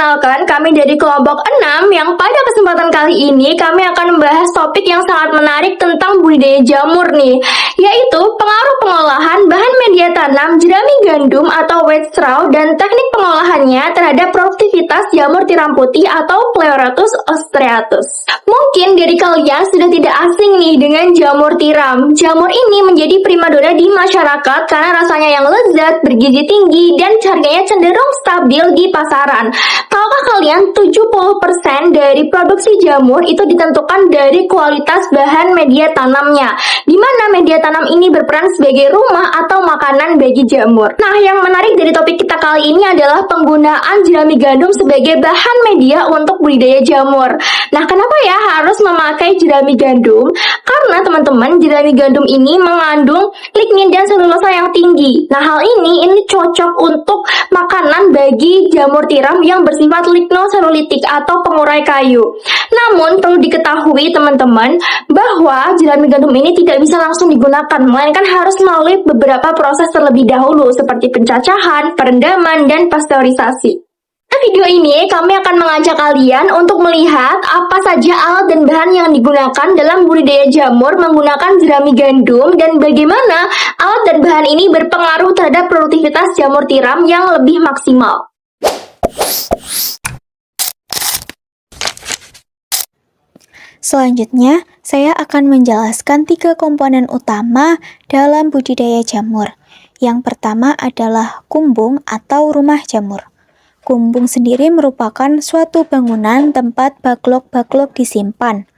perkenalkan, kami dari kelompok 6 yang pada kesempatan kali ini kami akan membahas topik yang sangat menarik tentang budidaya jamur nih, yaitu pengaruh pengolahan bahan media tanam jerami gandum atau wheat straw dan teknik pengolahannya terhadap produktivitas jamur tiram putih atau Pleurotus ostreatus. Mungkin dari kalian sudah tidak asing nih dengan jamur tiram. Jamur ini menjadi primadona di masyarakat karena rasanya yang lezat, bergizi tinggi, dan harganya cenderung stabil di pasaran. Tahukah kalian 70% dari produksi jamur itu ditentukan dari kualitas bahan media tanamnya, di mana media tanam ini berperan sebagai rumah atau makanan bagi jamur. Nah, yang menarik dari topik kita kali ini adalah penggunaan jerami gandum sebagai bahan media untuk budidaya jamur. Nah, kenapa ya harus memakai jerami gandum? Karena teman-teman, jerami gandum ini mengandung lignin dan selulosa yang tinggi. Nah, hal ini cocok untuk makanan bagi jamur tiram yang bersifat lignoselulitik atau pengurai kayu. Namun, perlu diketahui teman-teman bahwa jerami gandum ini tidak bisa langsung digunakan, melainkan harus melalui beberapa proses terlebih dahulu seperti pencacahan, perendaman, dan pasteurisasi. Di video ini kami akan mengajak kalian untuk melihat apa saja alat dan bahan yang digunakan dalam budidaya jamur menggunakan jerami gandum dan bagaimana alat dan bahan ini berpengaruh terhadap produktivitas jamur tiram yang lebih maksimal. Selanjutnya, saya akan menjelaskan 3 komponen utama dalam budidaya jamur. Yang pertama adalah kumbung atau rumah jamur. Kumbung sendiri merupakan suatu bangunan tempat backlog disimpan.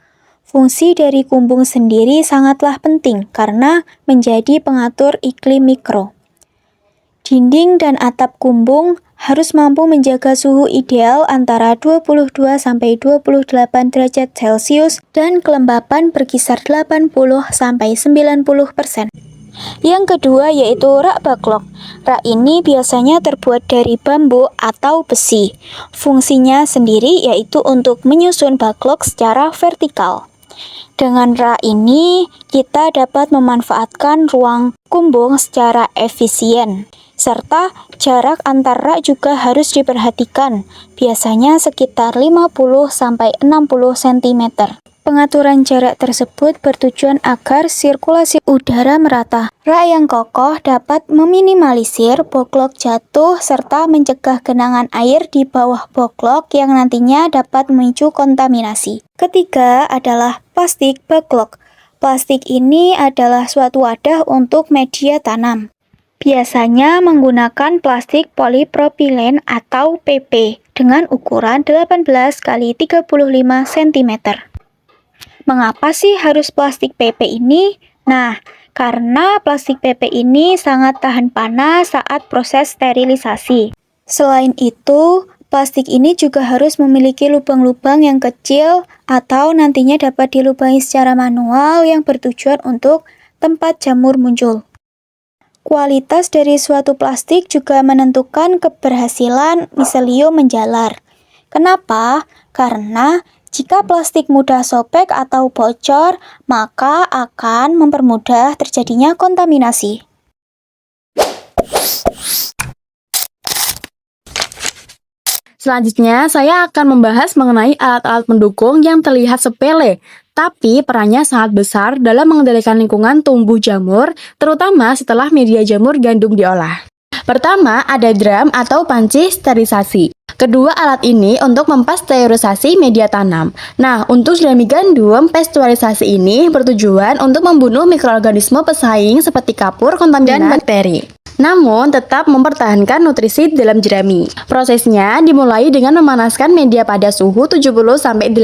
Fungsi dari kumbung sendiri sangatlah penting karena menjadi pengatur iklim mikro. Dinding dan atap kumbung harus mampu menjaga suhu ideal antara 22-28 derajat Celcius dan kelembapan berkisar 80-90%. Yang kedua yaitu rak backlog. Rak ini biasanya terbuat dari bambu atau besi. Fungsinya sendiri yaitu untuk menyusun backlog secara vertikal. Dengan rak ini, kita dapat memanfaatkan ruang kumbung secara efisien. Serta jarak antar rak juga harus diperhatikan, biasanya sekitar 50-60 cm. Pengaturan jarak tersebut bertujuan agar sirkulasi udara merata. Rak yang kokoh dapat meminimalisir backlog jatuh serta mencegah genangan air di bawah backlog yang nantinya dapat memicu kontaminasi. Ketiga adalah plastik backlog. Plastik ini adalah suatu wadah untuk media tanam. Biasanya menggunakan plastik polipropilen atau PP dengan ukuran 18 x 35 cm. Mengapa sih harus plastik PP ini? Nah, karena plastik PP ini sangat tahan panas saat proses sterilisasi. Selain itu, plastik ini juga harus memiliki lubang-lubang yang kecil atau nantinya dapat dilubangi secara manual yang bertujuan untuk tempat jamur muncul. Kualitas dari suatu plastik juga menentukan keberhasilan miselium menjalar. Kenapa? Karena jika plastik mudah sobek atau bocor, maka akan mempermudah terjadinya kontaminasi. Selanjutnya, saya akan membahas mengenai alat-alat pendukung yang terlihat sepele, tapi perannya sangat besar dalam mengendalikan lingkungan tumbuh jamur, terutama setelah media jamur gandum diolah. Pertama, ada drum atau panci sterilisasi. Kedua alat ini untuk mempasteurisasi media tanam. Nah, untuk jerami gandum, pasteurisasi ini bertujuan untuk membunuh mikroorganisme pesaing seperti kapur, kontaminan, dan bakteri. Namun, tetap mempertahankan nutrisi dalam jerami. Prosesnya dimulai dengan memanaskan media pada suhu 70-80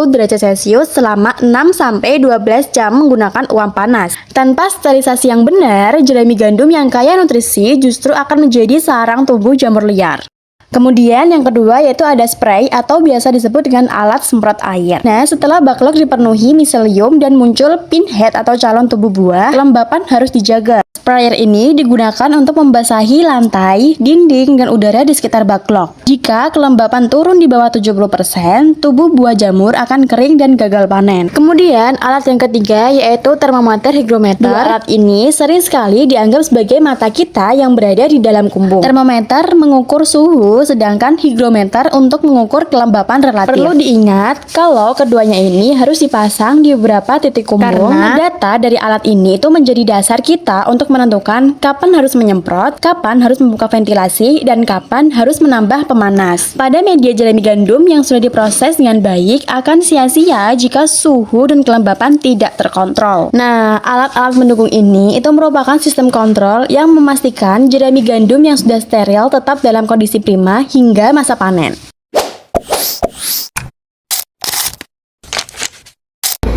derajat Celcius selama 6-12 jam menggunakan uap panas. Tanpa sterilisasi yang benar, jerami gandum yang kaya nutrisi justru akan menjadi sarang tumbuh jamur liar. Kemudian yang kedua yaitu ada spray atau biasa disebut dengan alat semprot air. Nah, setelah backlog dipenuhi miselium dan muncul pinhead atau calon tubuh buah, kelembapan harus dijaga. Sprayer ini digunakan untuk membasahi lantai, dinding, dan udara di sekitar backlog. Jika kelembapan turun di bawah 70%, tubuh buah jamur akan kering dan gagal panen. Kemudian, alat yang ketiga yaitu termometer hygrometer. Dua alat ini sering sekali dianggap sebagai mata kita yang berada di dalam kumbung. Termometer mengukur suhu, sedangkan hygrometer untuk mengukur kelembapan relatif. Perlu diingat kalau keduanya ini harus dipasang di beberapa titik kumbung karena data dari alat ini itu menjadi dasar kita untuk menentukan kapan harus menyemprot, kapan harus membuka ventilasi, dan kapan harus menambah pemanas. Pada media jerami gandum yang sudah diproses dengan baik akan sia-sia jika suhu dan kelembapan tidak terkontrol. Nah, alat-alat mendukung ini itu merupakan sistem kontrol yang memastikan jerami gandum yang sudah steril tetap dalam kondisi prima hingga masa panen.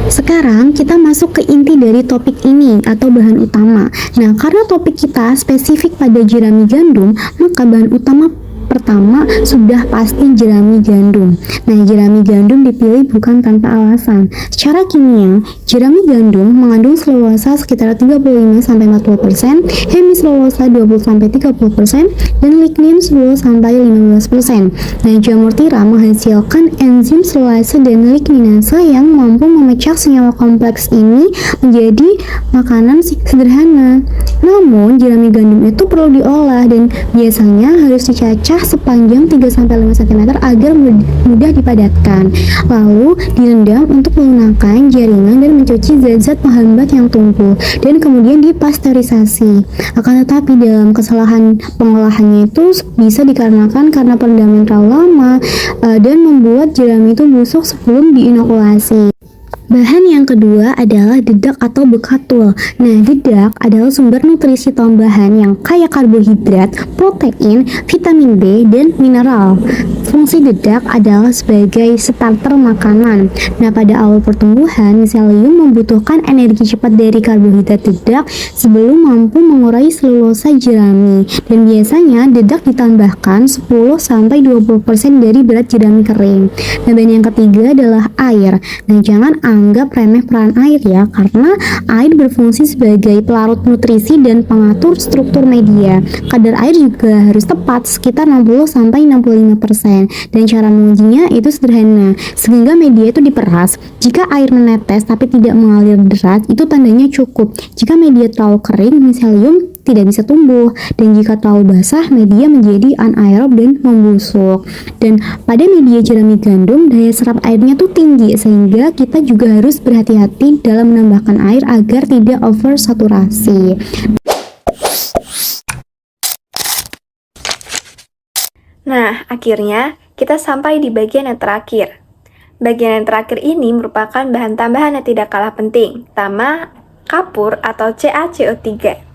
Sekarang kita masuk ke inti dari topik ini atau bahan utama. Nah, karena topik kita spesifik pada jerami gandum, maka bahan utama pertama sudah pasti jerami gandum. Nah, jerami gandum dipilih bukan tanpa alasan. Secara kimia, jerami gandum mengandung selulosa sekitar 35-40%, hemiselulosa 20-30%, dan lignin 10-15%. Nah, jamur tiram menghasilkan enzim selulase dan ligninase yang mampu memecah senyawa kompleks ini menjadi makanan sederhana. Namun, jerami gandum itu perlu diolah dan biasanya harus dicacah sepanjang 3-5 cm agar mudah dipadatkan. Lalu direndam untuk menggunakan jaringan dan mencuci zat-zat penghambat yang tumbuh dan kemudian dipasteurisasi. Akan tetapi dalam kesalahan pengolahannya itu bisa dikarenakan karena perendaman terlalu lama dan membuat jerami itu busuk sebelum diinokulasi. Bahan yang kedua adalah dedak atau bekatul. Nah, dedak adalah sumber nutrisi tambahan yang kaya karbohidrat, protein, vitamin B, dan mineral. Fungsi dedak adalah sebagai starter makanan. Nah, pada awal pertumbuhan, miselium membutuhkan energi cepat dari karbohidrat dedak sebelum mampu mengurai selulosa jerami. Dan biasanya dedak ditambahkan 10-20% dari berat jerami kering. Nah, bahan yang ketiga adalah air. Nah, jangan anggap remeh peran air ya, karena air berfungsi sebagai pelarut nutrisi dan pengatur struktur media. Kadar air juga harus tepat, sekitar 60-65%. Dan cara mengujinya itu sederhana, sehingga media itu diperas. Jika air menetes tapi tidak mengalir deras, itu tandanya cukup. Jika media terlalu kering, miselium tidak bisa tumbuh, dan jika terlalu basah, media menjadi anaerob dan membusuk. Dan pada media jerami gandum, daya serap airnya tuh tinggi, sehingga kita juga harus berhati-hati dalam menambahkan air agar tidak oversaturasi. Nah, akhirnya kita sampai di bagian yang terakhir. Bagian yang terakhir ini merupakan bahan tambahan yang tidak kalah penting, pertama kapur atau CaCO3.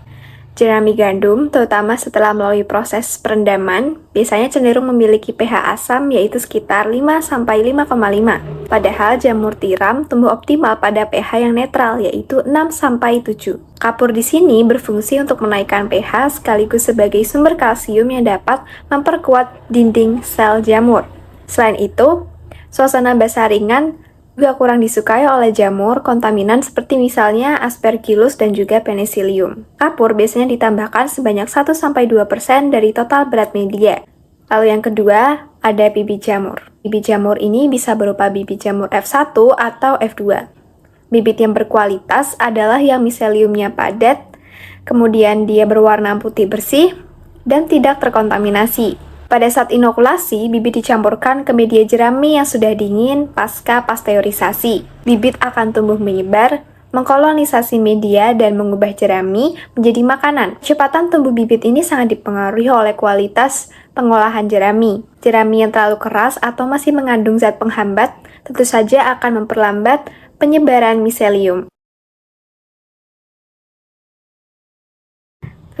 Jerami gandum, terutama setelah melalui proses perendaman, biasanya cenderung memiliki pH asam yaitu sekitar 5-5,5. Padahal jamur tiram tumbuh optimal pada pH yang netral yaitu 6-7. Kapur di sini berfungsi untuk menaikkan pH sekaligus sebagai sumber kalsium yang dapat memperkuat dinding sel jamur. Selain itu, suasana basah ringan juga kurang disukai oleh jamur kontaminan seperti misalnya Aspergillus dan juga Penicillium. Kapur biasanya ditambahkan sebanyak 1-2% dari total berat media. Lalu yang kedua, ada bibit jamur. Bibit jamur ini bisa berupa bibit jamur F1 atau F2. Bibit yang berkualitas adalah yang miseliumnya padat, kemudian dia berwarna putih bersih, dan tidak terkontaminasi. Pada saat inokulasi, bibit dicampurkan ke media jerami yang sudah dingin pasca pasteurisasi. Bibit akan tumbuh menyebar, mengkolonisasi media, dan mengubah jerami menjadi makanan. Kecepatan tumbuh bibit ini sangat dipengaruhi oleh kualitas pengolahan jerami. Jerami yang terlalu keras atau masih mengandung zat penghambat tentu saja akan memperlambat penyebaran miselium.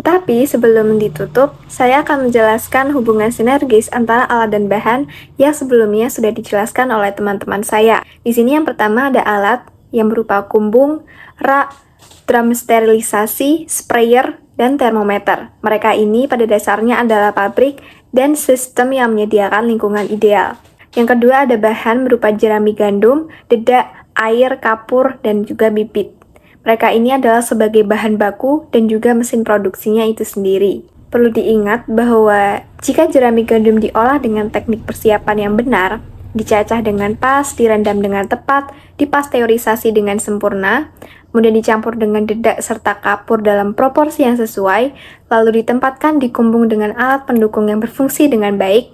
Tetapi sebelum ditutup, saya akan menjelaskan hubungan sinergis antara alat dan bahan yang sebelumnya sudah dijelaskan oleh teman-teman saya. Di sini yang pertama ada alat yang berupa kumbung, rak, drum sterilisasi, sprayer, dan termometer. Mereka ini pada dasarnya adalah pabrik dan sistem yang menyediakan lingkungan ideal. Yang kedua ada bahan berupa jerami gandum, dedak, air, kapur, dan juga bibit. Mereka ini adalah sebagai bahan baku dan juga mesin produksinya itu sendiri. Perlu diingat bahwa jika jerami gandum diolah dengan teknik persiapan yang benar, dicacah dengan pas, direndam dengan tepat, dipasteurisasi dengan sempurna, kemudian dicampur dengan dedak serta kapur dalam proporsi yang sesuai, lalu ditempatkan di kumbung dengan alat pendukung yang berfungsi dengan baik,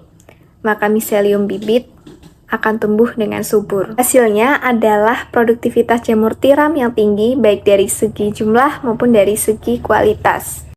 maka miselium bibit akan tumbuh dengan subur. Hasilnya adalah produktivitas jamur tiram yang tinggi baik dari segi jumlah maupun dari segi kualitas.